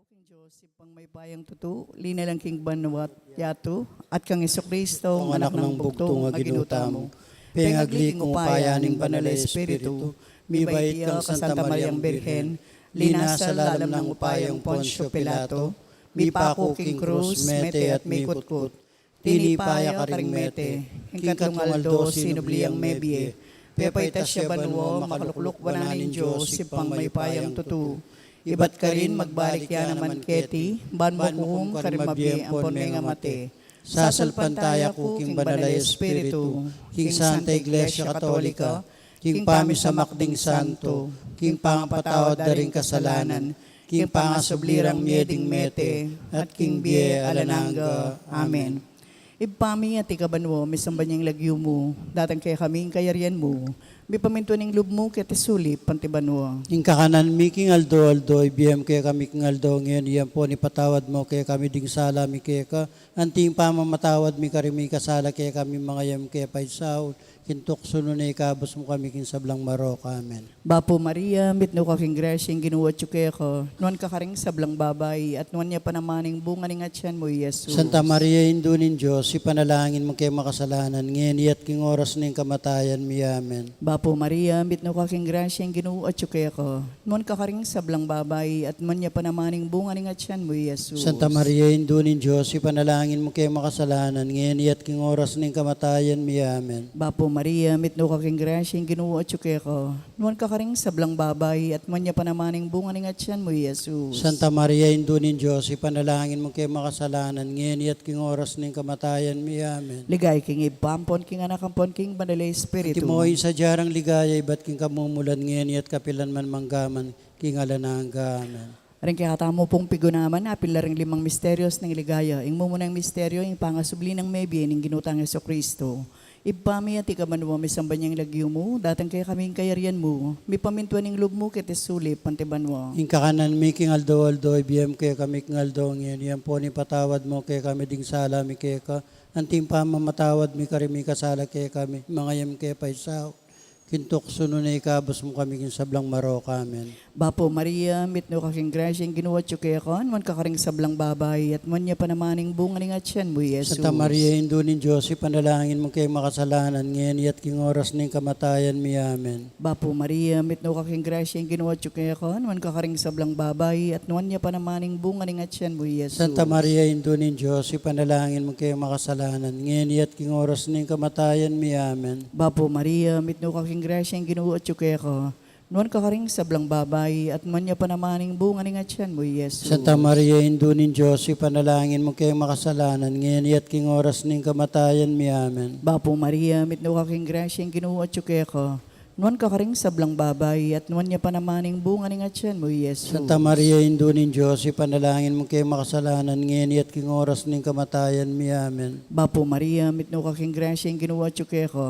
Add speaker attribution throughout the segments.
Speaker 1: King Diyos, pang may bayang tutu, linalang king banwat yato, at kang Kristo,
Speaker 2: Ang anak ng bugtong nga ginutamo. Pengagli kung payaning banal na Espiritu, mibait kang Santa Mariang Birhen, lina sa lalam ng upayang Poncio Pilato, mi pako king krus, mete at mi kutkut, tinipaya ka ring mete, hingkat lumaldo sinubliang mebye, pepayta siya banwo, makalukluk bananin Diyos, sipang may payang tutu, ibat ka rin magbalik yan naman keti, ban mo kung karimabye ang ponme nga mate. Sasalpantaya ko king banal na Espiritu, king Santa Iglesia Katolika, king pamisamakding santo, king pangapatawad da ring kasalanan, king pangasublirang mieding mete, at king bie alananga. Amen.
Speaker 1: Ipami at ikabanwo, misambanyang lagyo mo, datang kaya kaming kayarian mo, may paminto ning lub mo kaya tisulip, pantibanwo.
Speaker 2: Ing kakanan mi king aldo, ibiyam kaya kami king aldo, ngayon iyan po ni patawad mo kaya kami ding sala mi kaya ka, anting pamamatawad mi karimi kasala kaya kami mga yam kaya paisaw, kintok sunod na ikabos mo kami king sablang marok. Amen.
Speaker 1: Bapo Maria, mitno ka king grasyang ginuwat yu kaya ko, nuan ka karing sablang babay, at nuan niya panamaning bunga ning atyan mo, Yesus.
Speaker 2: Santa Maria, Indunin Diyos, ipanalangin mo kayo makasalanan, ngayon iyat king oras ng kamatayan mi. Amen.
Speaker 1: Bapo Maria, mitno ka king grasyang ginuwat yu kaya ko, nuan ka karing sablang babay, at nuan niya panamaning bunga ning atyan mo, Yesus.
Speaker 2: Santa Maria, Indunin Diyos, ipanalangin mo kayo makasalanan, ngayon iyat king oras ng kamatayan mi. Amen.
Speaker 1: Bapo Maria, mitno ka king grasyang ginuwat yu kaya ko, nuan ka karing sablang babay, at nuan niya panamaning bunga ning atyan mo, Yesus.
Speaker 2: Santa Maria, Indunin Diyos, ipanalangin mo kayo makasalanan, ngayon iyat king oras ng kamatayan mi. Amen.
Speaker 1: Ligay king ibampon king anakampon king banal na Espiritu.
Speaker 2: Timoy sa jarang ligaya, iba't king kamumulan, ngayon iyat kapilan man manggaman, king alananga. Amen.
Speaker 1: Aring kaya tamo pong pigunaman, apil na ring 5 misteryos ng ligaya. Ing mumunang misteryo, ing pangasubli ng maybe, ning ginutang Yeso Kristo. Ipami at ikamanwa, may sambanyang lagyo mo, datang kaya kaming kayarian mo, may pamintuan ng loob mo, kitisulip, pantibanwa.
Speaker 2: Ing kakanan mi king aldo, ibiyam kaya kami king aldo, ngayon iyan po ni patawad mo kaya kami ding sala mi kaya ka, anting pamamatawad mi karimi kasala kaya kami, mga yam kaya paisaw, kintok sunod na ikabos mo kami king sablang marok. Amen.
Speaker 1: Bapo Maria, mitno ka king grasyang ginuwat yu kaya kon, man ka karing sablang babay, at man niya panamaning bunga ning atyan mo, Yesus.
Speaker 2: Santa Maria, Indunin Diyos, ipanalangin mo kayo makasalanan, ngayon iyat king oras ng kamatayan mi. Amen.
Speaker 1: Bapo Maria, mitno ka king grasyang ginuwat yu kaya kon, man ka karing sablang babay, at man niya panamaning bunga ning atyan mo, Yesus.
Speaker 2: Santa Maria, Indunin Diyos, ipanalangin mo kayo makasalanan, ngayon iyat king oras ng kamatayan mi. Amen.
Speaker 1: Bapo Maria, mitno ka king grasyang ginuwat yu kaya ko, nuan ka karing sablang babay, at man niya panamaning bunga ning atyan mo, Yesus.
Speaker 2: Santa Maria, Indunin Diyos, ipanalangin mo kayo makasalanan, ngayon iyat king oras ng kamatayan mi. Amen.
Speaker 1: Bapo Maria, mitno ka king grasyang ginuwat yu kaya ko, nuan ka karing sablang babay, at nuan niya panamaning bunga ning atyan mo, Yesus.
Speaker 2: Santa Maria, Indunin Diyos, ipanalangin mo kayo makasalanan, ngayon iyat king oras ng kamatayan mi. Amen.
Speaker 1: Bapo Maria, mitno ka king grasyang ginuwat yu kaya ko,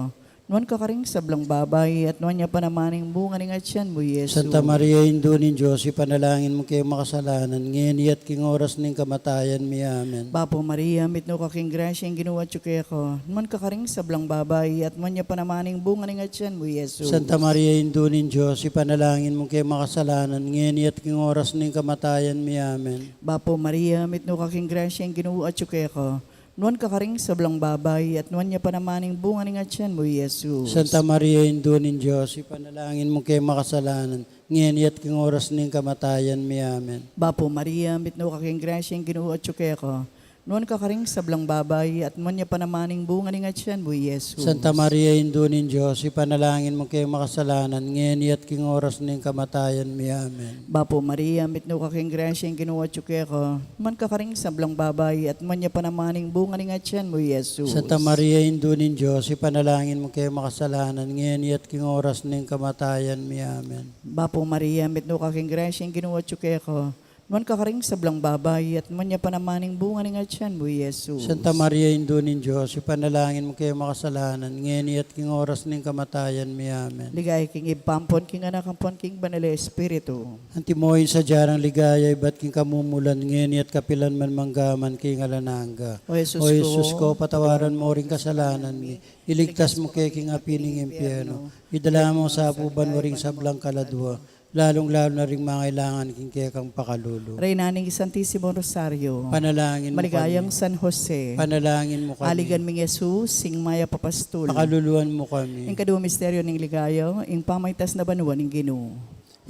Speaker 1: nuan ka karing sablang babay, at nuan niya panamaning bunga ning atyan mo, Yesus.
Speaker 2: Santa Maria, Indunin Diyos, ipanalangin mo kayo makasalanan, ngayon iyat king oras ng kamatayan mi. Amen.
Speaker 1: Bapo Maria, mitno ka king grasyang ginuwat yu kaya ko, nuan ka karing sablang babay, at nuan niya panamaning bunga ning atyan mo, Yesus.
Speaker 2: Santa Maria, Indunin Diyos, ipanalangin mo kayo makasalanan, ngayon iyat king oras ng kamatayan mi. Amen.
Speaker 1: Bapo Maria, mitno ka king grasyang ginuwat yu kaya ko, nuan ka karing sablang babay, at nuan niya panamaning bunga ning atyan mo, Yesus.
Speaker 2: Santa Maria, Indunin Diyos, ipanalangin mo kayo makasalanan, ngayon iyat king oras ng kamatayan mi. Amen.
Speaker 1: Bapo Maria, mitno ka king grasyang ginuwat yu kaya ko, nuan ka karing sablang babay, at nuan niya panamaning bunga ning atyan mo, Yesus.
Speaker 2: Santa Maria, Indunin Diyos, ipanalangin mo kayo makasalanan, ngayon iyat king oras ng kamatayan mi. Amen.
Speaker 1: Bapo Maria, mitno ka king grasyang ginuwat yu kaya ko, nuan ka karing sablang babay, at nuan niya panamaning bunga ning atyan mo, Yesus.
Speaker 2: Santa Maria, Indunin Diyos, ipanalangin mo kayo makasalanan, ngayon iyat king oras ng kamatayan mi. Amen.
Speaker 1: Bapo Maria, mitno ka king grasyang ginuwat yu kaya ko, nuan ka karing sablang babay, at nuan niya panamaning bunga ning atyan mo, Yesus.
Speaker 2: Santa Maria, Indunin Diyos, ipanalangin mo kayo makasalanan, ngayon iyat king oras ng kamatayan mi. Amen.
Speaker 1: Ligay king ipampon king anakampon king banal na Espiritu.
Speaker 2: Antimoy sa jarang ligaya, iba't king kamumulan, ngayon iyat kapilan man manggaman king alananga.
Speaker 1: O Jesus,
Speaker 2: O Jesus ko, patawaran mo ring kasalanan mi, iligtas mo kay king apiling impyerno, idala mo sa apuban waring sablang kaladwa, lalong-lalo na ring mangailangan king kekang pakalulu.
Speaker 1: Reynaning Santissimo Rosario,
Speaker 2: Panalangin mo
Speaker 1: Maligayang
Speaker 2: kami.
Speaker 1: San Jose,
Speaker 2: Panalangin mo kami.
Speaker 1: Aligan ming Jesus, sing Maya Papastul,
Speaker 2: Pakaluluan mo kami.
Speaker 1: ing kaduwa misteryo ng ligaya, ing pamaytas na banwa ng Ginoo.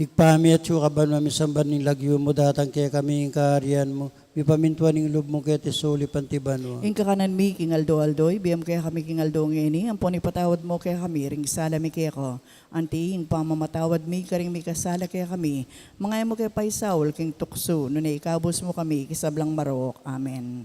Speaker 2: Igpami at suka ba namin samban ng lagyo mo datang kaya kami yung kaharian mo. Ipamintuan ng loob mo kaya tisuli pantibanwa.
Speaker 1: Ing kakanan mi king aldo-aldoy, biyam kaya kami king aldo ngini, ang patawad mo kaya kami, ring sala mi kaya ko. Anti, ing pamamatawad mi, karing mi kasala kaya kami. Mga mo kaya paisaul, king tukso, nunay ikabos mo kami, kisablang marok. Amen.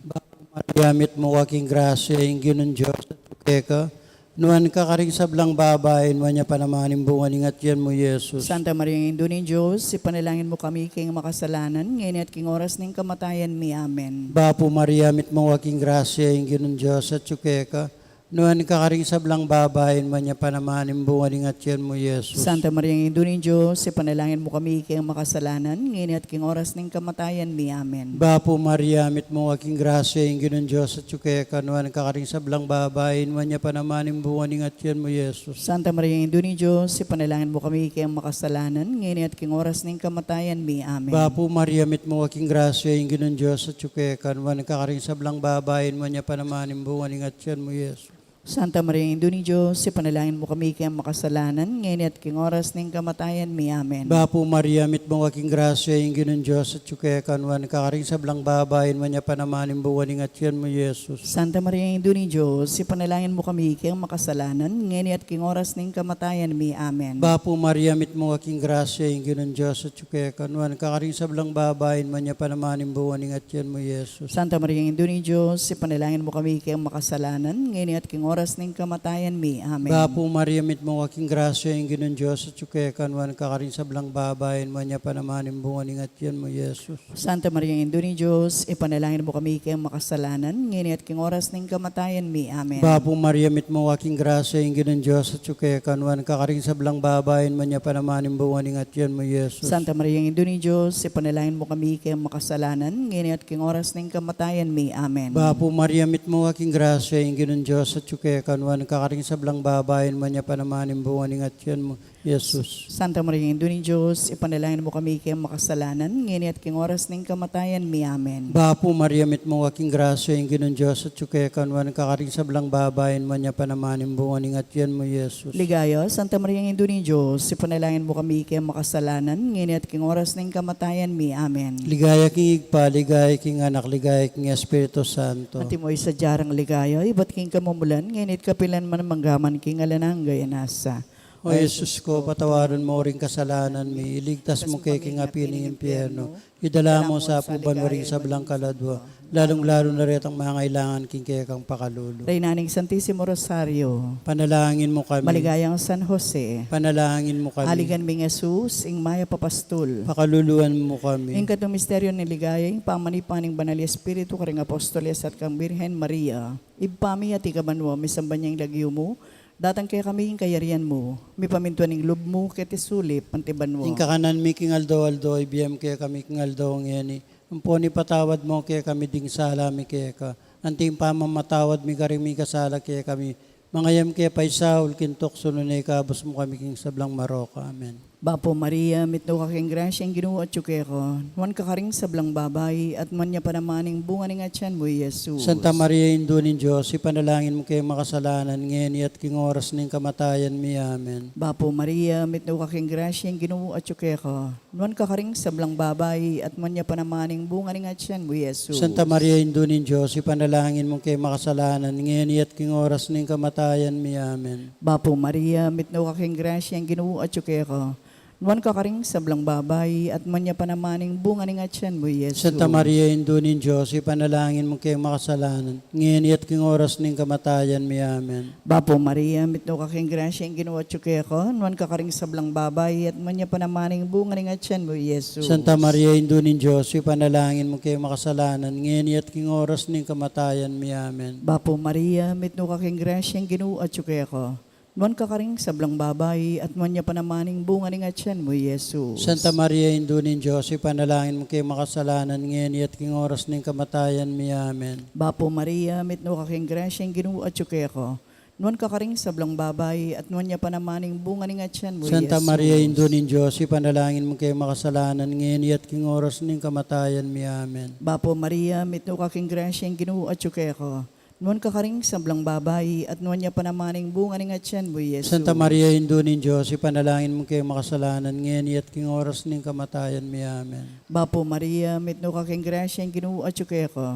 Speaker 2: Gamit mo waking grasya, yung ginon Diyos at keka. Nuan ka karing sablang babayin, wanya panamaning bunga ningat yan mo, Yesus.
Speaker 1: Santa Maria ng Indo ni Diyos, ipanalangin mo kami king makasalanan, ngayon at king oras ng kamatayan mi. Amen.
Speaker 2: Bapo Maria, mit mo waking grasya, yung ginon Diyos at keka. Nuan ka karing sablang babayin, wanya panamaning bunga ningat yan mo, Yesus.
Speaker 1: Santa Maria ng Indo ni Diyos, ipanalangin mo kami king makasalanan, ngayon at king oras ng kamatayan mi. Amen.
Speaker 2: Bapo Maria, mit mo waking grasya, yung ginon Diyos at keka. Nuan ka karing sablang babayin, wanya panamaning bunga ningat yan mo, Yesus.
Speaker 1: Santa Maria ng Indo ni Diyos, ipanalangin mo kami king makasalanan, ngayon at king oras ng kamatayan mi. Amen.
Speaker 2: Bapo Maria, mit mo waking grasya, yung ginon Diyos at keka. Nuan ka karing sablang babayin, wanya panamaning bunga ningat yan mo, Yesus.
Speaker 1: Santa Maria ng Indo ni Diyos, ipanalangin mo kami king makasalanan, ngayon at king oras ng kamatayan mi. Amen.
Speaker 2: Bapo Maria, mit mo waking grasya, yung ginon Diyos at keka. Nuan ka karing sablang babayin, wanya panamaning bunga ningat yan mo, Yesus.
Speaker 1: Santa Maria ng Indo ni Diyos, ipanalangin mo kami king makasalanan, ngayon at king oras ng kamatayan mi. Amen.
Speaker 2: Bapo Maria, mit mo waking grasya, yung ginon Diyos at keka. Nuan ka karing sablang babayin, wanya panamaning bunga ningat yan mo, Yesus.
Speaker 1: Santa Maria ng Indo ni Diyos, ipanalangin mo kami king makasalanan, ngayon at king oras ng kamatayan mi. Amen.
Speaker 2: Bapo Maria, mit mo waking grasya, yung ginon Diyos at keka. Nuan ka karing sablang babayin, wanya panamaning bunga ningat yan mo, Yesus.
Speaker 1: Santa Maria ng Indo ni Diyos, ipanalangin mo kami king makasalanan, ngayon at king oras ng kamatayan mi. Amen.
Speaker 2: Bapo Maria, mit mo waking grasya, yung ginon Diyos at keka. Nuan ka karing sablang babayin, wanya panamaning bunga ningat yan mo, Yesus.
Speaker 1: Santa Maria ng Indo ni Diyos, ipanalangin mo kami king makasalanan, ngayon at king oras ng kamatayan mi. Amen.
Speaker 2: Bapo Maria, mit mo waking grasya, yung ginon Diyos at keka. Nuan ka karing sablang babayin, wanya panamaning bunga ningat yan mo, Yesus.
Speaker 1: Santa Maria ng Indo ni Diyos, ipanalangin mo kami king makasalanan, ngayon at king oras ng kamatayan mi. Amen.
Speaker 2: Bapo Maria, mit mo waking grasya, yung ginon Diyos at keka. Nuan ka karing sablang babayin, wanya panamaning bunga ningat yan mo, Yesus.
Speaker 1: Ligaya, Santa Maria ng Indo ni Diyos, ipanalangin mo kami king makasalanan, ngayon at king oras ng kamatayan mi. Amen.
Speaker 2: Ligaya king igpa, ligaya king anak, ligaya king Espiritu Santo.
Speaker 1: Ati mo sa jarang ligaya, iba't king kamumulan, ngayon at kapilan man manggaman king alanang gaya nasa.
Speaker 2: O Jesus ko, patawaran mo ring kasalanan mi, iligtas mo kay king api ng impyerno, idala mo sa puban mo ring sablang kaladwa, lalong-lalo na rin ang mga kailangan king kekang pakalulu.
Speaker 1: Reynaning Santissimo Rosario,
Speaker 2: Panalangin mo kami,
Speaker 1: Maligayang San Jose,
Speaker 2: panalangin mo kami,
Speaker 1: Aligan ming Jesus, ing Maya Papastul.
Speaker 2: pakaluluan mo kami.
Speaker 1: Ing katong misteryo ni ligaya, ing pamanipaning banal Espiritu, karing apostoles at kang Birhen Maria, ibpami at ikabanwa, misamban niyang lagyo mo, datang kaya kami yung kayarian mo, may pamintuan ng loob mo, ketisulip, pantiban mo.
Speaker 2: Ing kakanan mi king aldo-aldo, ibiyam kaya kami king aldo ngeni. Ang poni patawad mo kaya kami ding sala mi kaya ka. Anting pamamatawad mi karing mi kasala kaya kami. Mangayam kaya paisaul kintok sununay kabos mo kami king sablang maroka. Amen.
Speaker 1: Bapo Maria, mitno ka king grasya, ang Ginoo at tsukeko, nuwan ka karing sablang babay, at man niya panamaning bunga ng atyan mo, Jesus.
Speaker 2: Santa Maria, Indo ng Diyos, ipanalangin mo kayo makasalanan, ngayon at king oras ng kamatayan mi. Amen.
Speaker 1: Bapo Maria, mitno ka king grasya, ang Ginoo at tsukeko, nuwan ka karing sablang babay, at man niya panamaning bunga ng atyan mo, Jesus.
Speaker 2: Santa Maria, Indo ng Diyos, ipanalangin mo kayo makasalanan, ngayon at king oras ng kamatayan mi. Amen.
Speaker 1: Bapo Maria, mitno ka king grasya, ang Ginoo at tsukeko, nuwan ka karing sablang babay, at man niya panamaning bunga ng atyan mo, Jesus.
Speaker 2: Santa Maria, Indo ng Diyos, ipanalangin mo kayo makasalanan, ngayon at king oras ng kamatayan mi. Amen.
Speaker 1: Bapo Maria, mitno ka king grasya, ang Ginoo at tsukeko, nuwan ka karing sablang babay, at man niya panamaning bunga ng atyan mo, Jesus.
Speaker 2: Santa Maria, Indo ng Diyos, ipanalangin mo kayo makasalanan, ngayon at king oras ng kamatayan mi. Amen.
Speaker 1: Bapo Maria, mitno ka king grasya, ang Ginoo at tsukeko, nuwan ka karing sablang babay, at man niya panamaning bunga ng atyan mo, Jesus.
Speaker 2: Santa Maria, Indo ng Diyos, ipanalangin mo kayo makasalanan, ngayon at king oras ng kamatayan mi. Amen.
Speaker 1: Bapo Maria, mitno ka king grasya, ang Ginoo at tsukeko, Nuan kakaring sablang babay, at nuan niya panamaning bunga ni nga tiyan mo,
Speaker 2: Santa
Speaker 1: Jesus.
Speaker 2: Maria, Indo nin Diyos, ipanalangin mo kayo makasalanan, ngayon at king oras ng kamatayan mi. Amen.
Speaker 1: Bapo Maria, mitno kaking grasya ang ginoo at ko. Nuan kakaring sablang babay, at nuan niya panamaning bunga ni nga tiyan mo, Jesus.
Speaker 2: Santa Maria, Indo nin Diyos, ipanalangin mo kayo makasalanan, ngayon at king oras ng kamatayan mi. Amen.
Speaker 1: Bapo Maria, mitno kaking grasya ang ginoo at ko.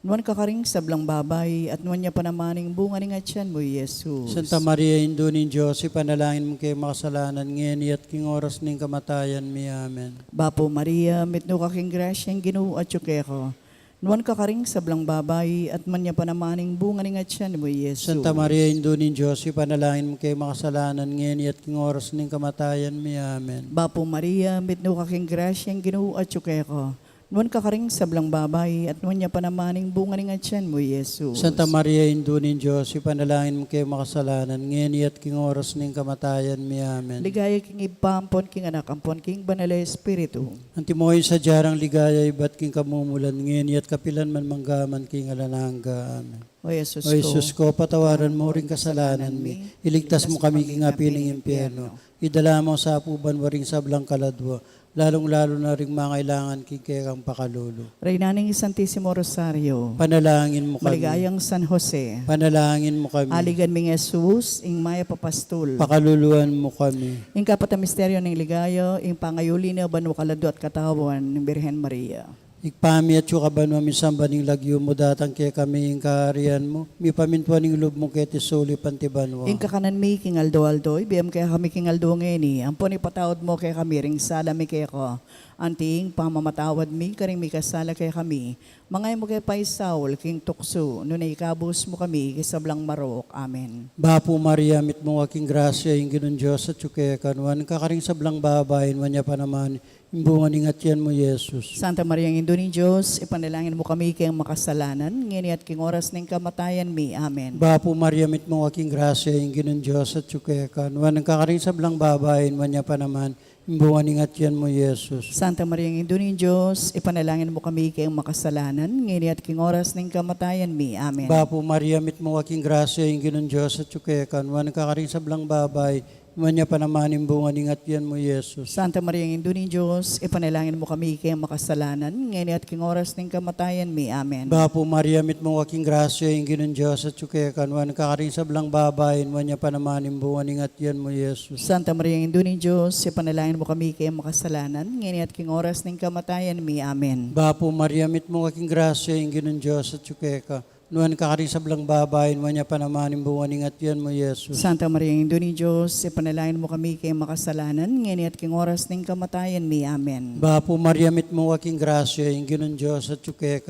Speaker 1: Nuan kakaring sablang babay, at nuan niya panamaning bunga ni nga tiyan mo, Jesus.
Speaker 2: Santa Maria, Indo nin Diyos, ipanalangin mo kayo makasalanan, ngayon at king oras ng kamatayan mi. Amen.
Speaker 1: Bapo Maria, mitno kaking grasya ang ginoo at ko. Nuan kakaring sablang babay, at man niya panamaning bunga ni nga tiyan mo, Jesus.
Speaker 2: Santa Maria, Indo nin Diyos, ipanalangin mo kayo makasalanan, ngayon at king oras ng kamatayan mi. Amen.
Speaker 1: Bapo Maria, mitno kaking grasya ang ginoo at ko. Nuan kakaring sablang babay, at nuan niya panamaning bunga ni nga tiyan mo, Jesus.
Speaker 2: Santa Maria, Indo nin Diyos, ipanalangin mo kayo makasalanan, ngayon at king oras ng kamatayan mi. Amen.
Speaker 1: Ligaya king ipampon king anak, ampon king banal Espiritu.
Speaker 2: Antimoy sa jarang ligaya, iba't king kamumulan, ngayon at kapilan man manggaman king alananga. Amen.
Speaker 1: O Jesus
Speaker 2: O Jesus
Speaker 1: ko,
Speaker 2: ko, patawaran mo rin kasalanan mi. Iligtas mo kami king apiling impyerno. Idala mo sa apuban waring sablang kaladwa. Lalong-lalo na rin mangailangan kikekang pakalulu.
Speaker 1: Reynaning Santissimo Rosario,
Speaker 2: Panalangin mo kami.
Speaker 1: maligayang San Jose,
Speaker 2: Panalangin mo kami.
Speaker 1: aligan ming Jesus, ing maya papastol.
Speaker 2: Pakaluluan mo kami.
Speaker 1: Ing kapata misteryo ng ligayo, ing pangayuli na banu kalado at katawan ng Birhen Maria.
Speaker 2: Ikpami at yukaban mo misamba ning lagyo mo datang kaya kami ing kaharian mo. Mi pamintuan ning loob mo kaya tisuli pantibanwa.
Speaker 1: Ing kakanan mi king aldo-aldo, ibiyam kaya kami king aldo ngeni. Ampon ipatawad mo kaya kami, ring sala mi kaya ko. Anting pamamatawad mi, karing mi kasala kaya kami. Mangay mo kaya paisaul, king tukso, nunay ikabos mo kami, kisablang marok. Amen.
Speaker 2: Bapo Maria, mit mo aking grasya, yung ginon Diyos at yuke kanwan, kakaring sablang babayin, wanya pa naman, imbungan ingat yan mo, Jesus.
Speaker 1: Santa Maria, ang Indo ni Diyos, ipanalangin mo kami kayang makasalanan, ngini at king oras ng kamatayan mi. Amen.
Speaker 2: Bapo Maria, mit mo aking grasya, yung ginon Diyos at yuke kanwan, kakaring sablang babayin, wanya pa naman, imbungan ingat yan mo, Jesus.
Speaker 1: Santa Maria, ang Indo ni Diyos, ipanalangin mo kami kayang makasalanan, ngini at king oras ng kamatayan mi. Amen.
Speaker 2: Bapo Maria, mit mo aking grasya, yung ginon Diyos at yuke kanwan, kakaring sablang babay, wanya pa naman, imbungan ingat yan mo, Jesus.
Speaker 1: Santa Maria, ang Indo ni Diyos, ipanalangin mo kami kayang makasalanan, ngini at king oras ng kamatayan mi. Amen.
Speaker 2: Bapo Maria, mit mo aking grasya, yung ginon Diyos at yuke kanwan, kakaring sablang babayin, wanya pa naman, imbungan ingat yan mo, Jesus.
Speaker 1: Santa Maria, ang Indo ni Diyos, ipanalangin mo kami kayang makasalanan, ngini at king oras ng kamatayan mi. Amen.
Speaker 2: Bapo Maria, mit mo aking grasya, yung ginon Diyos at yuke nuan kakaring sablang babayin, wanya pa naman, imbungan ingat yan mo, Jesus.
Speaker 1: Santa Maria, ang Indo ni Diyos, ipanalangin mo kami kayang makasalanan, ngini at king oras ng kamatayan mi. Amen.
Speaker 2: Bapo Maria, mit mo aking grasya, yung ginon Diyos at yuke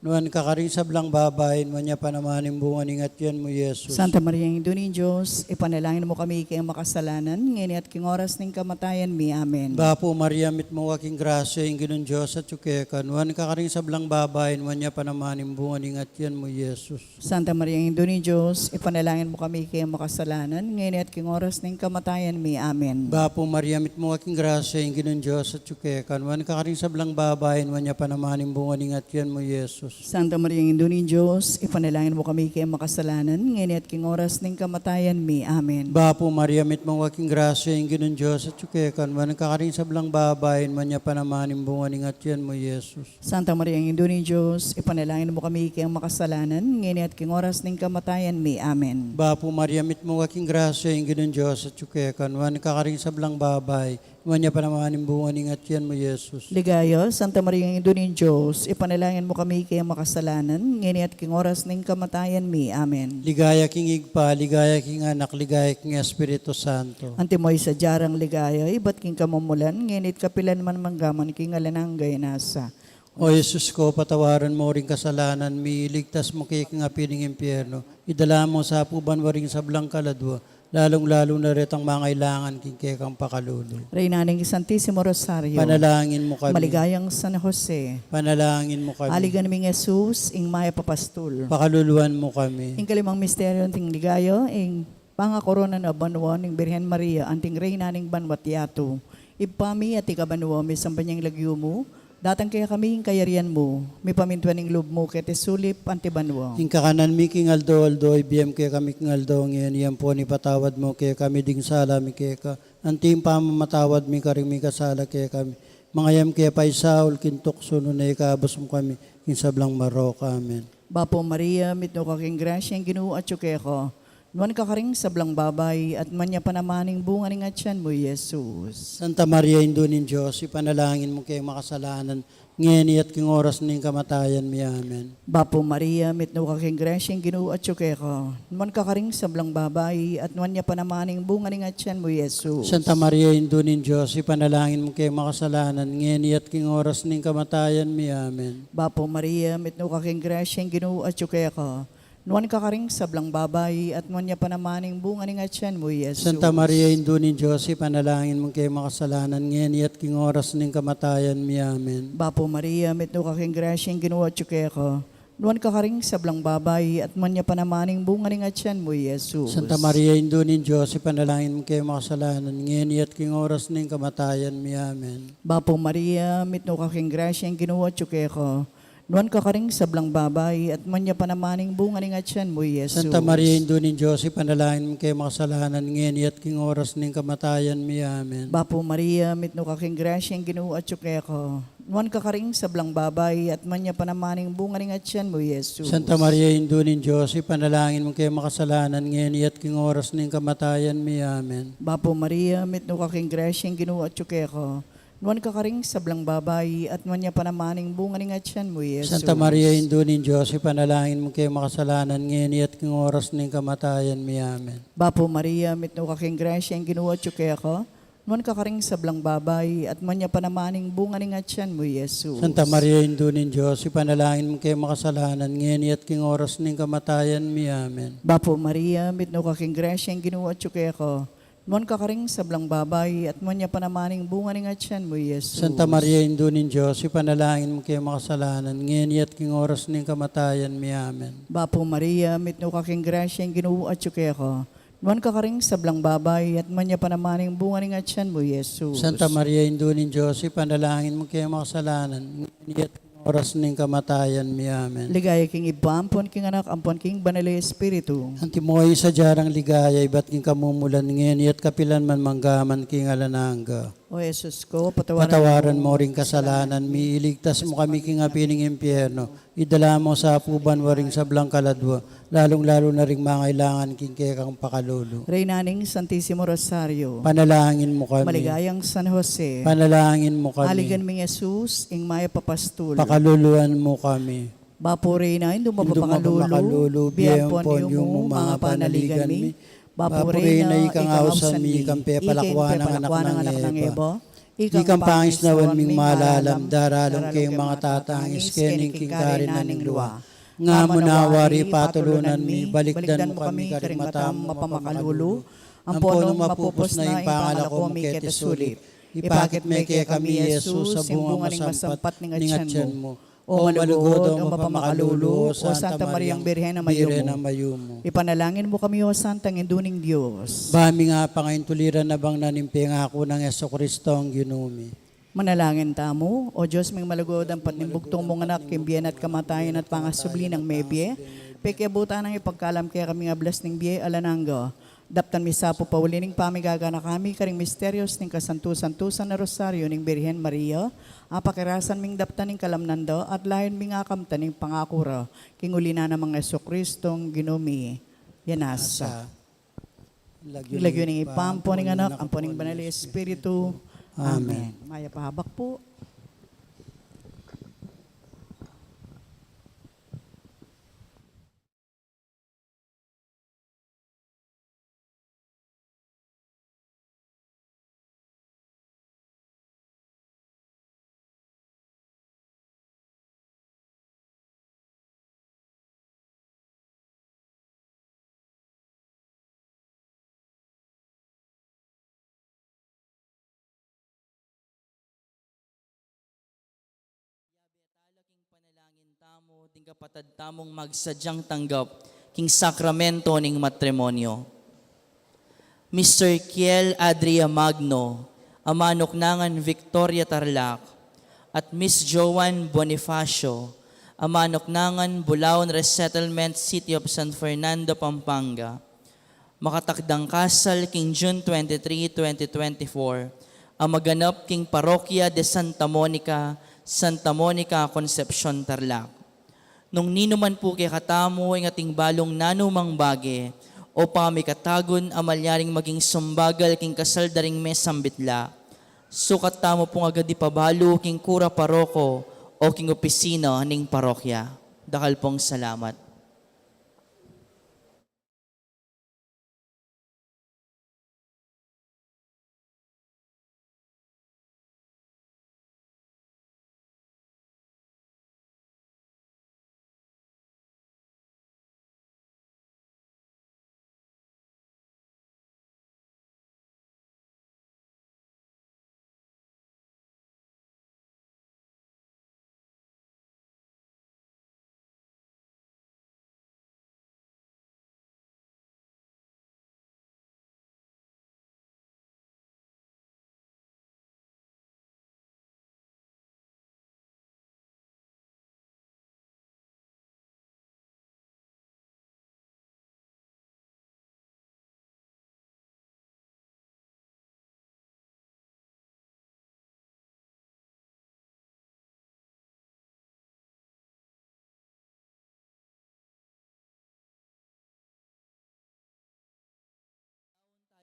Speaker 2: nuan kakaring sablang babayin, wanya pa naman, imbungan ingat yan mo, Jesus.
Speaker 1: Santa Maria, ang Indo ni Diyos, ipanalangin mo kami kayang makasalanan, ngini at king oras ng kamatayan mi. Amen.
Speaker 2: Bapo Maria, mit mo aking grasya, yung ginon Diyos at yuke nuan kakaring sablang babayin, wanya pa naman, imbungan ingat yan mo, Jesus.
Speaker 1: Santa Maria, ang Indo ni Diyos, ipanalangin mo kami kayang makasalanan, ngini at king oras ng kamatayan mi. Amen.
Speaker 2: Bapo Maria, mit mo aking grasya, yung ginon Diyos at yuke nuan kakaring sablang babayin, wanya pa naman, imbungan ingat yan mo, Jesus.
Speaker 1: Santa Maria, ang Indo ni Diyos, ipanalangin mo kami kayang makasalanan, ngini at king oras ng kamatayan mi. Amen.
Speaker 2: Bapo Maria, mit mo aking grasya, yung ginon Diyos at yuke nuan kakaring sablang babayin, wanya pa naman, imbungan ingat yan mo, Jesus.
Speaker 1: Santa Maria, ang Indo ni Diyos, ipanalangin mo kami kayang makasalanan, ngini at king oras ng kamatayan mi. Amen.
Speaker 2: Bapo Maria, mit mo aking grasya, yung ginon Diyos at yuke nuan kakaring sablang babay, wanya pa naman, imbungan ingat yan mo, Jesus.
Speaker 1: Ligaya, Santa Maria, ang Indo ni Diyos, ipanalangin mo kami kayang makasalanan, ngini at king oras ng kamatayan mi. Amen.
Speaker 2: Ligaya king igpa, ligaya king anak, ligaya king Espiritu Santo.
Speaker 1: Antimoy sa jarang ligaya, iba't king kamumulan, nginit kapilan man manggaman king alananggay nasa.
Speaker 2: O Jesus ko, patawaran mo ring kasalanan, miligtas mo kay king apiling impyerno. Idala mo sa apuban waring sablang kaladwa, lalong-lalo na rin ang mangailangan king kekang pakalulu.
Speaker 1: Reynaning Santissimo Rosario,
Speaker 2: Panalangin mo kami.
Speaker 1: maligayang San Jose,
Speaker 2: Panalangin mo kami.
Speaker 1: aligan ming Jesus, ing maya papastol.
Speaker 2: Pakaluluan mo kami.
Speaker 1: Ing kalimang misteryo ting ligayo, ing pangakorona na banwa ning Birhen Maria, anting reynaning banwat yato. Ipami at ikabanwa, may sampanyang lagyo mo, Datang kaya kami yung kayarian mo, may pamintuan ng loob mo, kete sulip, antibanwa.
Speaker 2: Ing kakanan mi king aldo, ibiyam kaya kami king aldo, ngayon yan po ni patawad mo, kaya kami ding sala mi kaya ka. Antim pa mamatawad mi karing mi kasala kaya kami. Mga yam kaya pa isaul, kintok suno na ikabos mo kami, king sablang marok, amen.
Speaker 1: Bapo Maria, mitno ka king grasya, ang ginoo at syuke ko. Nuan ka karing sablang babay, at manya panamaning bunga ng atyan mo, Jesus.
Speaker 2: Santa Maria, Indunin Diyos, ipanalangin mo kay makasalanan, ngayon at king oras ng kamatayan mi, amen.
Speaker 1: Bapo Maria, mitno ka king grasya, ang ginoo at syuke ko. Nuan ka karing sablang babay, at manya panamaning bunga ng atyan mo, Jesus.
Speaker 2: Santa Maria, Indunin Diyos, ipanalangin mo kay makasalanan, ngayon at king oras ng kamatayan mi, amen.
Speaker 1: Bapo Maria, mitno ka king grasya, ang ginoo at syuke ko. Nuan ka karing sablang babay, at manya panamaning bunga ng atyan mo, Jesus.
Speaker 2: Santa Maria, Indunin Diyos, ipanalangin mo kay makasalanan, ngayon at king oras ng kamatayan mi, amen.
Speaker 1: Bapo Maria, mitno ka king grasya, ang ginoo at syuke ko. Nuan ka karing sablang babay, at manya panamaning bunga ng atyan mo, Jesus.
Speaker 2: Santa Maria, Indunin Diyos, ipanalangin mo kay makasalanan, ngayon at king oras ng kamatayan mi, amen.
Speaker 1: Bapo Maria, mitno ka king grasya, ang ginoo at syuke ko. Nuan ka karing sablang babay, at manya panamaning bunga ng atyan mo, Jesus.
Speaker 2: Santa Maria, Indunin Diyos, ipanalangin mo kay makasalanan, ngayon at king oras ng kamatayan mi, amen.
Speaker 1: Bapo Maria, mitno ka king grasya, ang ginoo at syuke ko. Nuan ka karing sablang babay, at manya panamaning bunga ng atyan mo, Jesus.
Speaker 2: Santa Maria, Indunin Diyos, ipanalangin mo kay makasalanan, ngayon at king oras ng kamatayan mi, amen.
Speaker 1: Bapo Maria, mitno ka king grasya, ang ginoo at syuke ko. Nuan ka karing sablang babay, at manya panamaning bunga ng atyan mo, Jesus.
Speaker 2: Santa Maria, Indunin Diyos, ipanalangin mo kay makasalanan, ngayon at king oras ng kamatayan mi, amen.
Speaker 1: Bapo Maria, mitno ka king grasya, ang ginoo at syuke ko. Nuan ka karing sablang babay, at manya panamaning bunga ng atyan mo, Jesus.
Speaker 2: Santa Maria, Indunin Diyos, ipanalangin mo kay makasalanan, ngayon at king oras ng kamatayan mi, amen.
Speaker 1: Bapo Maria, mitno ka king grasya, ang ginoo at syuke ko. Nuan ka karing sablang babay, at manya panamaning bunga ng atyan mo, Jesus.
Speaker 2: Santa Maria, Indunin Diyos, ipanalangin mo kay makasalanan, ngayon at king oras ng kamatayan mi, amen.
Speaker 1: Bapo Maria, mitno ka king grasya, ang ginoo at syuke ko. Nuan ka karing sablang babay, at manya panamaning bunga ng atyan mo, Jesus.
Speaker 2: Santa Maria, Indunin Diyos, ipanalangin mo kay makasalanan, ngayon at king oras ng kamatayan mi, amen.
Speaker 1: Ligaya king iba, ampon king anak, ampon king banal Espiritu.
Speaker 2: Antimoy sa jarang ligaya, iba't king kamumulan, ngayon at kapilan man manggaman king alananga.
Speaker 1: O Jesus ko,
Speaker 2: Patawaran mo ring kasalanan, iligtas mo kami king apining impyerno. Idala mo sa apuban waring sablang kaladwa, lalong-lalo na ring mangailangan king kekang pakalulu.
Speaker 1: Reynaning Santissimo Rosario.
Speaker 2: Panalangin mo kami.
Speaker 1: Maligayang San Jose.
Speaker 2: Panalangin mo kami.
Speaker 1: Aligan ming Jesus, ing maya papastul.
Speaker 2: Pakaluluan mo kami.
Speaker 1: Bapo Reyna, hindu mapapakalulu, biyan po niyo mo, mga panaligan mi. Bapo Reyna, ikang awsan mi, ikang pepalakwa ng anak ng Ebo.
Speaker 2: Ikang pangis na wanming malalam, daralong kayong mga tatangis, kening kingkarin naning luwa. Nga mo nawari patulunan mi, balikdan mo kami karing matam,
Speaker 1: mapamakalulu. Ang
Speaker 2: ponong mapupos na yung pangalako mo kete sulit. Ipakit me kaya kami, Jesus, sa bunga masampat ng atyan mo. O malugod, o mapamakalulu, o Santa Mariang Birhen na mayumo.
Speaker 1: Ipanalangin mo kami, O Santang Induning Diyos.
Speaker 2: Bami nga pa ngayon tuliran na bang nanimping ako ng Yeso Kristo ang ginumi.
Speaker 1: Manalangin tamo, O Diyos ming malugod ang patimbugtong mong anak, kimbiyan at kamatayan at pangasubli ng mebye. Pekebuta ng ipagkalam kaya kami nga blas ng biye alananggo. Daptan misapo paulining pamigaga na kami karing misteryos ning kasantusan-tusan na rosaryo ning Birhen Maria. Apakirasan ming daptan ning kalamnando at layon ming akamta ning pangakura. Kingulina na mga Yeso Kristong ginumi. Yanasa. Ilagyo ning ipampo ning anak, ampo ning banal Espiritu. Amen. Maya pahabak po.
Speaker 3: Tamo, ting kapatad tamong magsadyang tanggap king sakramento ning matrimonyo. Mr. Kiel Adria Magno, amanok nangan Victoria Tarlac, at Miss Joan Bonifacio, Amanoknangan, Bulaon Resettlement, City of San Fernando, Pampanga. Makatakdang kasal king June 23, 2024, ang maganap king Parokya de Santa Monica, Concepcion, Tarlac. Nung ninuman po kay katamo ang ating balong nanumang bage, o pamikatagon amalyaring maging sumbagal king kasal daring mesambitla. Sukat tamo pong agad di pabalo king kura paroko o king opisina ning parokya. Dakal pong salamat.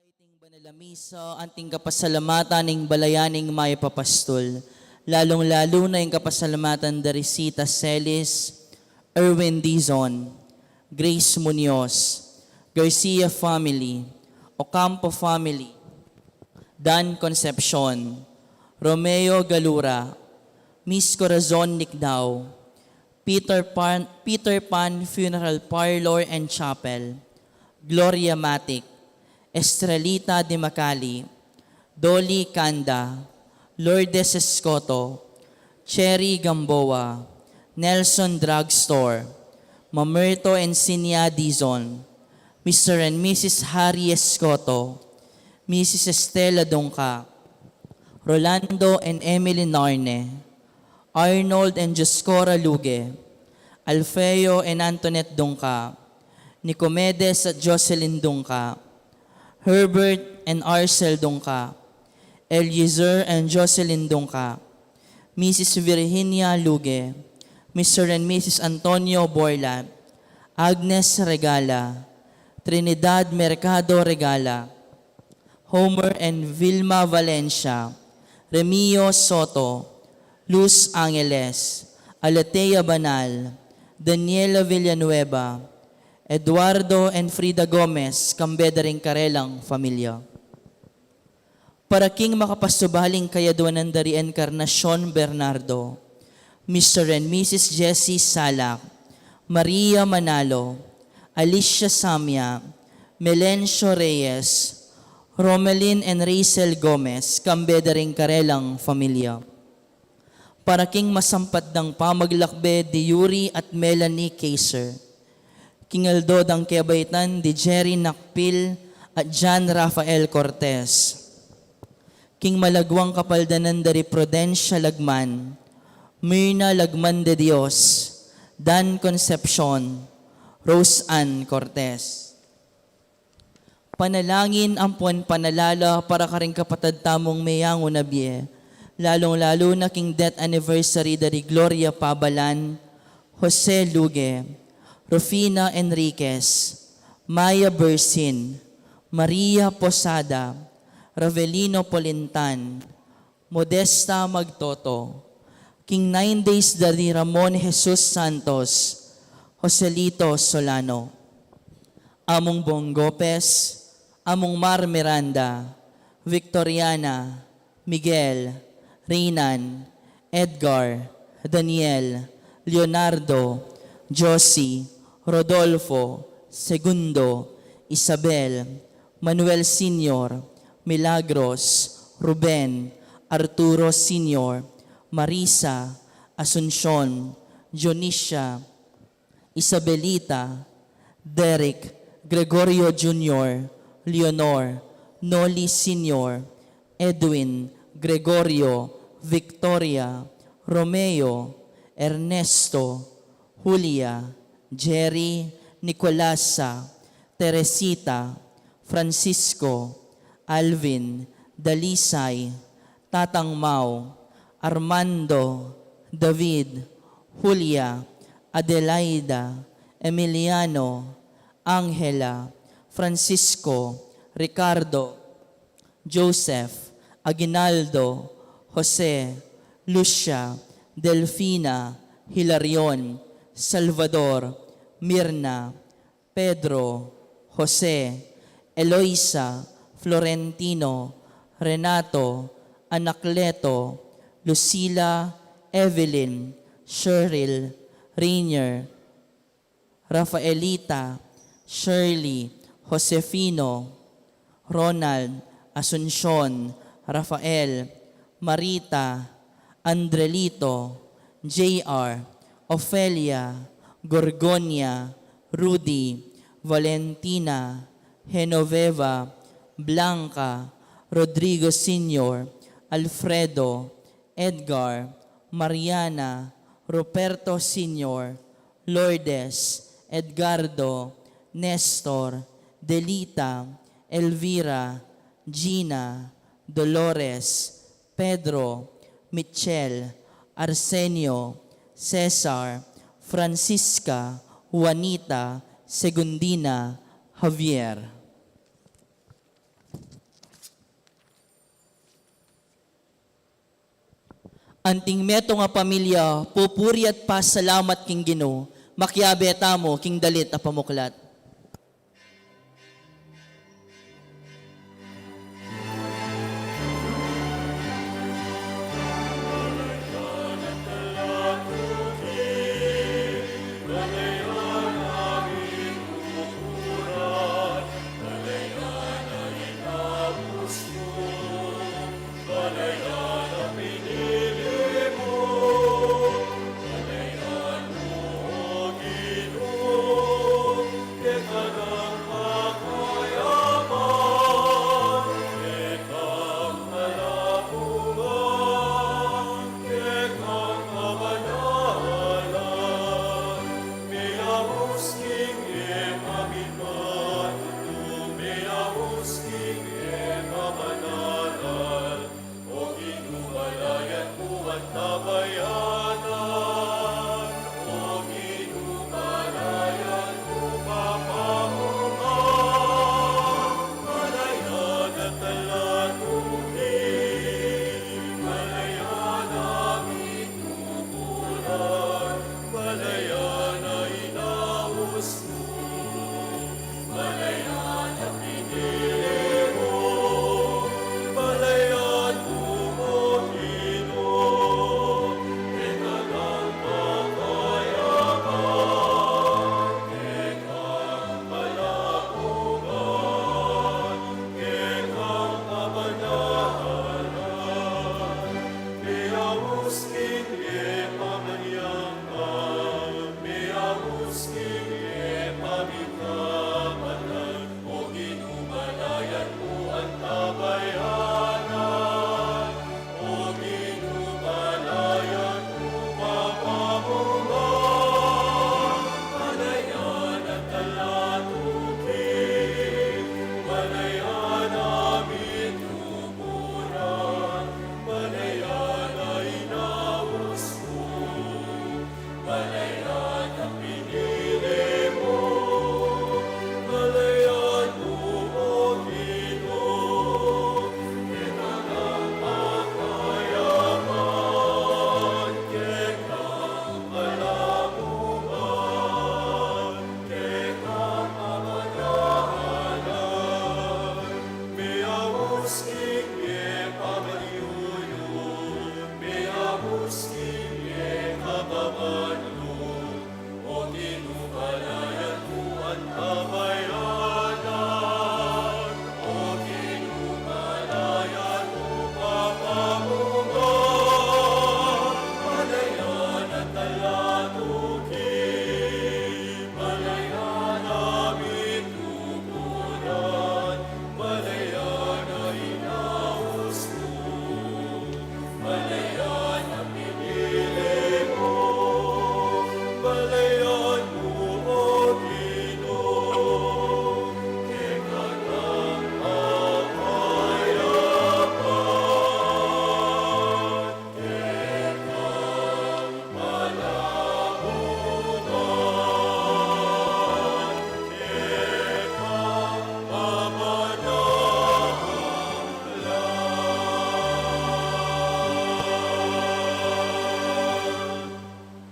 Speaker 3: Ating banalamisa, anting kapasalamatan ng balayaning may papastol, lalong-lalo na yung kapasalamatan da Risita Celis, Erwin Dizon, Grace Munoz, Garcia family, Ocampo family, Dan Concepcion, Romeo Galura, Miss Corazon Nicdao, Peter Pan Funeral Parlor and Chapel, Gloria Matic, Estrelita de Macali, Dolly Canda, Lourdes Escoto, Cherry Gamboa, Nelson Drugstore, Mamerto Encinia Dizon, Mr. and Mrs. Harry Escoto, Mrs. Estela Dongka, Rolando and Emily Narne, Arnold and Joscora Luge, Alfeo and Antoinette Dongka, Nicomedes at Jocelyn Dongka, Herbert and Arcel Dongka, Eliezer and Jocelyn Dongka, Mrs. Virginia Luge, Mr. and Mrs. Antonio Borla, Agnes Regala, Trinidad Mercado Regala, Homer and Vilma Valencia, Remio Soto, Luz Angeles, Alatea Banal, Daniela Villanueva, Eduardo and Frida Gomez, Kambedering Karelang Familia. Para king makapasubaling kayaduan ng dari Encarnacion Bernardo, Mr. and Mrs. Jessie Salak, Maria Manalo, Alicia Samia, Melencio Reyes, Romelin and Rachel Gomez, Kambedering Karelang Familia. Para king masampat ng pamaglakbe di Yuri at Melanie Kaiser, King Aldo dang Kebaytan di Jerry Nakpil at John Rafael Cortez, King Malagwang Kapaldanan dari Prudencia Lagman, Myrna Lagman de Dios, Dan Concepcion, Rose Ann Cortez. Panalangin ampuan panalala para karing kapatad tamong mayang unabye, lalong-lalo na king death anniversary dari Gloria Pabalan, Jose Luge, Rufina Enriquez, Maya Bersin, Maria Posada, Ravelino Polintan, Modesta Magtoto, King 9 Days dari Ramon Jesus Santos, Joselito Solano, Among Bong Gopez, Among Mar Miranda, Victoriana, Miguel, Reynan, Edgar, Daniel, Leonardo, Josie, Rodolfo, Segundo, Isabel, Manuel Sr., Milagros, Ruben, Arturo Sr., Marisa, Asuncion, Dionisia, Isabelita, Derek, Gregorio Jr., Leonor, Noli Sr., Edwin, Gregorio, Victoria, Romeo, Ernesto, Julia, Jerry, Nicolasa, Teresita, Francisco, Alvin, Dalisay, Tatang Mau, Armando, David, Julia, Adelaida, Emiliano, Angela, Francisco, Ricardo, Joseph, Aguinaldo, Jose, Lucia, Delfina, Hilarion, Salvador, Mirna, Pedro, Jose, Eloisa, Florentino, Renato, Anacleto, Lucila, Evelyn, Cheryl, Rainier, Rafaelita, Shirley, Josefino, Ronald, Asuncion, Rafael, Marita, Andrelito, JR, Ofelia, Gorgonia, Rudy, Valentina, Genoveva, Blanca, Rodrigo Sr., Alfredo, Edgar, Mariana, Roberto Sr., Lourdes, Edgardo, Nestor, Delita, Elvira, Gina, Dolores, Pedro, Michelle, Arsenio, Cesar, Francisca, Juanita, Segundina, Javier. Anting meto nga pamilya, pupuri at pasalamat king Ginoo, makiabeta mo king dalit a pamuklat.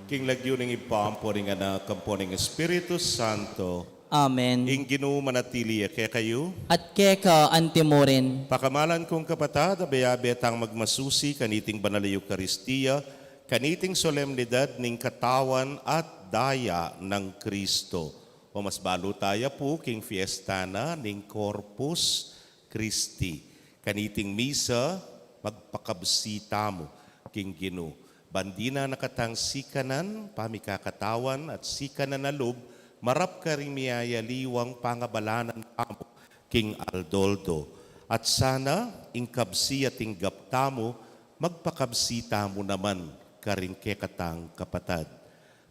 Speaker 4: King lagyo ng ipampo ring anak, kampo ng Espiritu Santo,
Speaker 3: Amen.
Speaker 4: ing Ginoo manatili kaya kayo.
Speaker 3: At keka antimorin.
Speaker 4: Pakamalan kong kapatad, abayabet ang magmasusi, kaniting banal na Eucharistia, kaniting solemnidad ning katawan at daya ng Kristo. O mas balo tayo po, king fiesta na ning Corpus Christi. Kaniting misa, magpakabsita mo, king Ginoo. Bandina nakatang sikanan, pamikakatawan at sikanan na loob, marap ka rin miyayaliwang pangabalanan kamo, King Aldoldo. At sana, ingkabsi at inggap tamo, magpakabsi tamo naman, karing kekatang kapatad.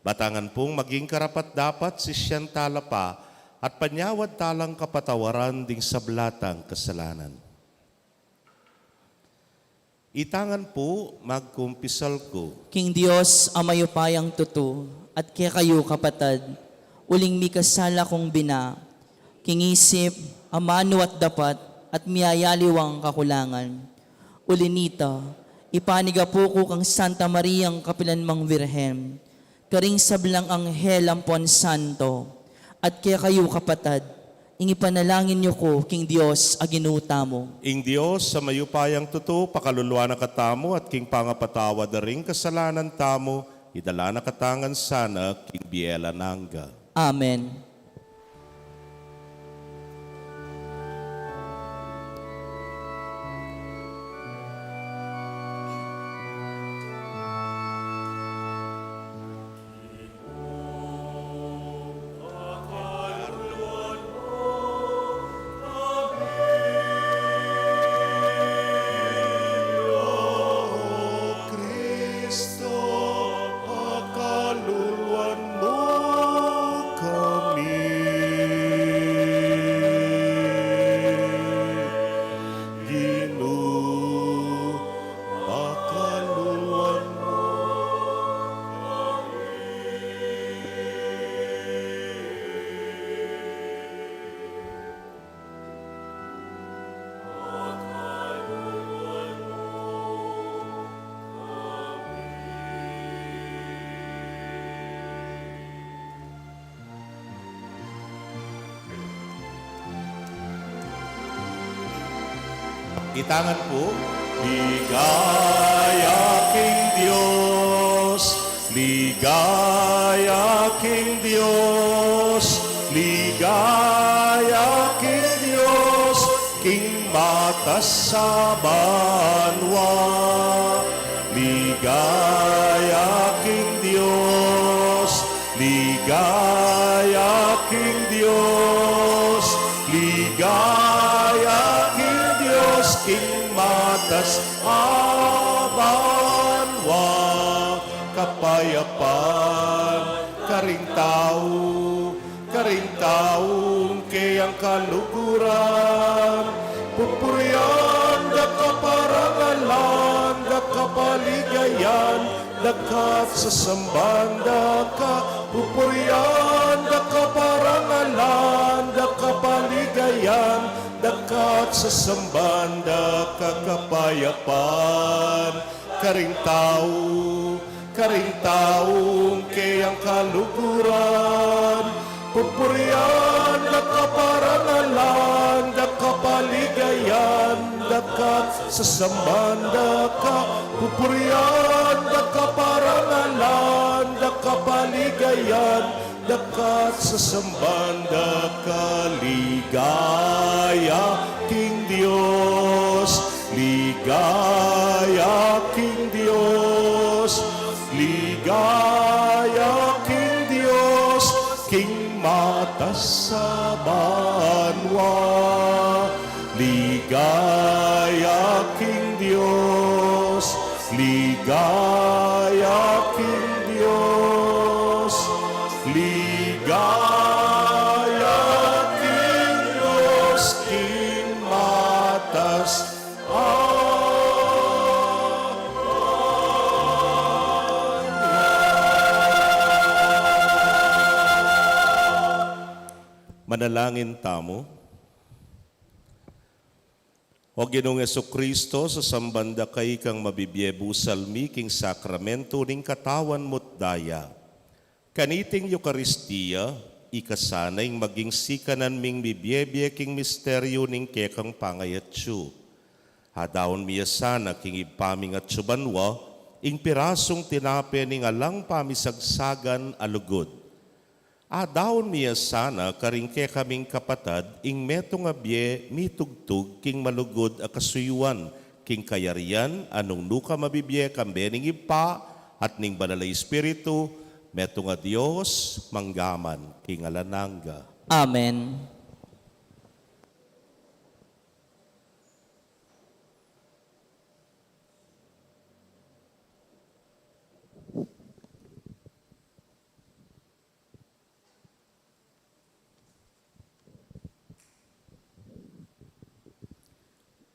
Speaker 4: Batangan pong maging karapat dapat si siyang talapa at panyawad talang kapatawaran ding sablatang kasalanan. Itangan po, magkumpisal ko.
Speaker 3: King Dios, amayupayang tutu, at kaya kayo kapatad, uling mi kasala kong bina, king isip, amano at dapat, at miyayaliwang kakulangan. Ulinita, ipaniga po ko kang Santa Mariang Kapilanmang Birhen, karing sablang anghel ampon santo, at kaya kayo kapatad, ingipanalangin niyo ko, King Dios, aginuta mo.
Speaker 4: Ing Diyos, sa mayupayang tuto, pakaluluwa na katamo at king pangapatawad na ring kasalanan tamo, idala na katangan sana, king Biela Nanga.
Speaker 3: Amen.
Speaker 4: Kristo, pakaluluan mo kami. Ginoo, pakaluluan mo Itangan po. Ligaya King Dios, ligaya King Dios, ligaya King Dios, King Matas sa banwa. Ligaya King Dios, ligaya King Dios, ligaya King Dios, King Matas abanwa, kapayapaan, karing taong kayang kaluguran, pupurian, da kaparangalan, da kapaligayan, dakat sa sambanda ka, pupurian, da kaparangalan, da kapaligayan, dakat sa sambanda kakapayapan, karing taong kayang kaluguran, pupurian, nakaparangalan, nakapaligayan, dakat sa sambanda ka, pupurian, nakaparangalan, nakapaligayan, dakat sa sambanda kaligaya King Dios, ligaya King Dios, ligaya King Dios, King Matas sa banwa, ligaya King Dios, ligaya King Dios, ligaya King Dios, King Matas Manalangin tamo. O Ginoong Kristo, sa sambanda kay kang mabibyebusalmi king sakramento ning katawan mo't daya. Kaniting Eucharistia, ikasanay maging sikanan ming bibyebye king misteryo ning kekang pangayatsu. Hadaon miya sana king ipaming at subanwa, ing pirasong tinape ning alang pamisagsagan alugod. Daon miya sana karingke kaming kapatad ing metong abye mitugtog king malugod a kasuyuan king kayarian anong nuka mabibye kambe ning ipa at ning banalay espiritu metong a Dios manggaman king alananga.
Speaker 3: Amen.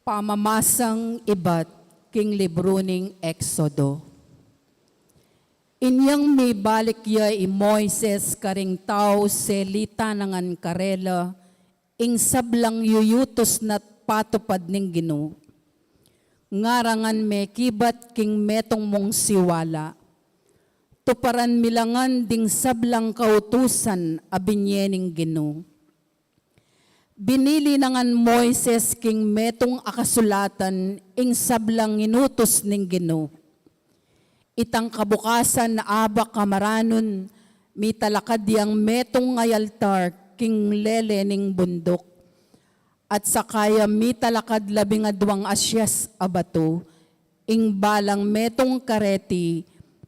Speaker 5: Pamamasang iba't king libro ning Exodo. Inyang may balik ya i Moises karing tao selita nangan karela, ing sablang yuyutos na patupad ning Ginoo. Ngarangan me kibat king metong mong siwala. Tuparan milangan ding sablang kautusan abinye ning Ginoo. Binili nangan Moises king metong akasulatan ing sablang inutos ning Ginoo. Itang kabukasan na abak kamaranon, mitalakad yang metong ngayaltar king lele ning bundok. At sakaya mitalakad 12 asyas abato, ing balang metong kareti,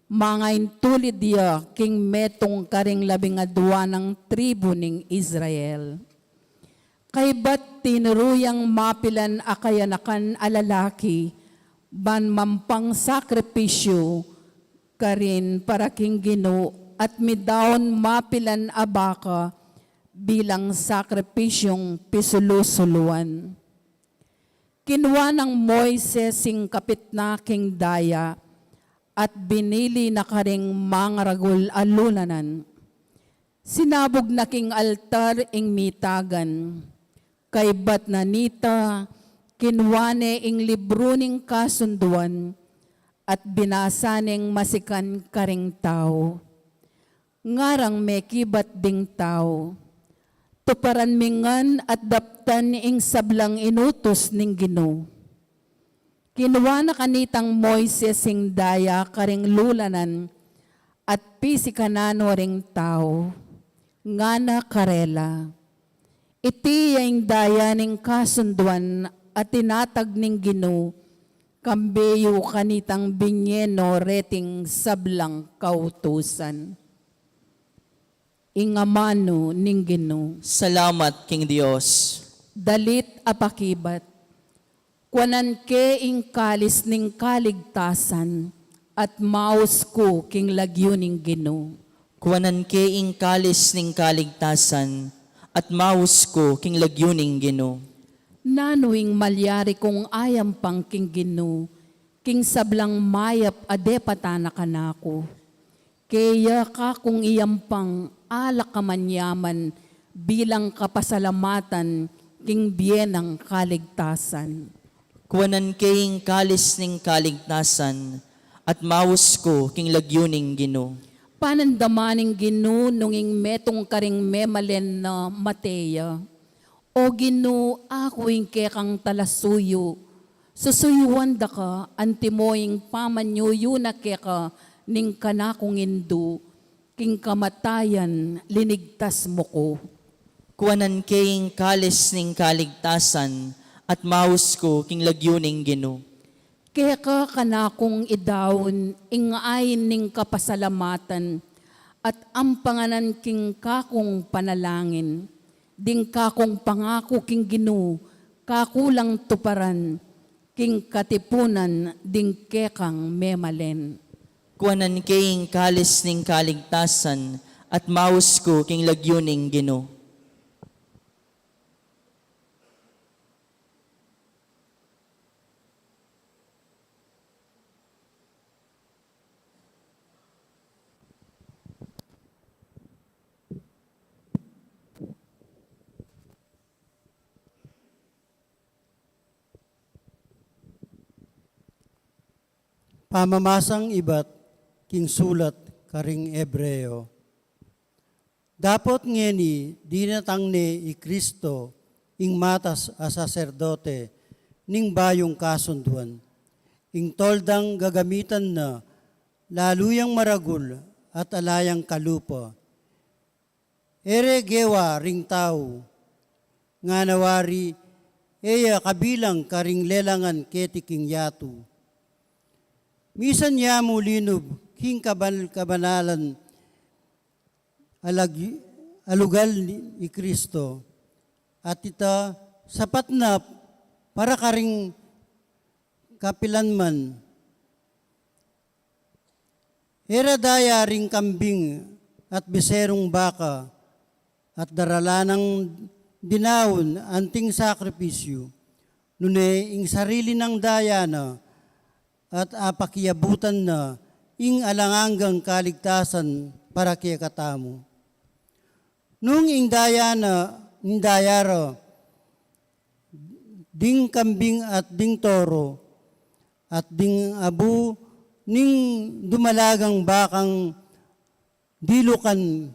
Speaker 5: mga intulid ya king metong karing 12 ng tribu ning Israel. Kay ba't tinuruyang mapilan akayanakan alalaki, ban mampang sakripisyo, karin para king Ginoo at midaon mapilan abaka bilang sakripisyong pisulusuluan. Kinuha ng Moises sing kapit na king daya at binili na karing mga ragul alunanan. Sinabog na king altar ing mitagan. Kay bat na nita, kinwane ing libro ning kasunduan at binasa ning masikan karing tao. Ngarang may kibat ding tao. Tuparan mingan at daptan ing sablang inutos ning Ginoo. Kinuha na kanitang Moises ing daya karing lulanan at pisikanano ring tao. Ngana karela. Iti yung daya ning kasunduan at tinatag ning Ginoo, kambeyo kanitang binyeno reting sablang kautusan. Ingamano ning Ginoo.
Speaker 3: Salamat king Dios.
Speaker 5: Dalit apakibat, kuanan ke ing kalis ning kaligtasan, at maus ko king lagyo ning Ginoo.
Speaker 3: Kuwanan ke ing kalis ning kaligtasan, at maus ko king lagyuning Ginoo.
Speaker 5: Nanuing malyari kong ayam pang king Ginoo, king sablang mayap ade patana kanako. Kaya ka kung iyampang alak kamanyaman bilang kapasalamatan king biyenang kaligtasan.
Speaker 3: Kuwanan ke ing kalis ning kaligtasan, at maus ko king lagyuning Ginoo.
Speaker 5: Panandamaning Ginoo nunging metong karing memalen na Mateya. O Ginoo, ako ing kekang talasuyo. Susuyuan da ka, antimoing pamanyuyo na keka ning kanakong indu, king kamatayan, linigtas mo ko.
Speaker 3: Kuwanan ke ing kalis ning kaligtasan, at maus ko king lagyuning Ginoo.
Speaker 5: Kaya ka kanakong idawon, ingayin ning kapasalamatan, at ang panganan king kakong panalangin, ding kakong pangako king Ginoo, kakulang tuparan, king katipunan, ding kekang memalen.
Speaker 3: Kuwanan ke ing kalis ning kaligtasan, at maus ko king lagyuning Ginoo.
Speaker 2: pamamasang iba't king sulat karing Ebreo. Dapat ngeni dinatang ni i Kristo ing matas a saserdote ning bayong kasunduan. Ing toldang gagamitan na laluyang maragul at alayang kalupa. Ere gewa ring tao, nga nawari, eya kabilang karing lelangan ketiking yatu. Misan niya mo linob, king kabanalan, alugal ni Kristo, at ita sapat na para karing kapilanman. Era daya ring kambing at beserong baka at daralanang dinawon anting sakripisyo, nune ing sarili ng daya na at apakiyabutan na ing alanganggang kaligtasan para kaya katamo. Nung ing daya na, ing dayaro, ding kambing at ding toro, at ding abu, ning dumalagang bakang dilukan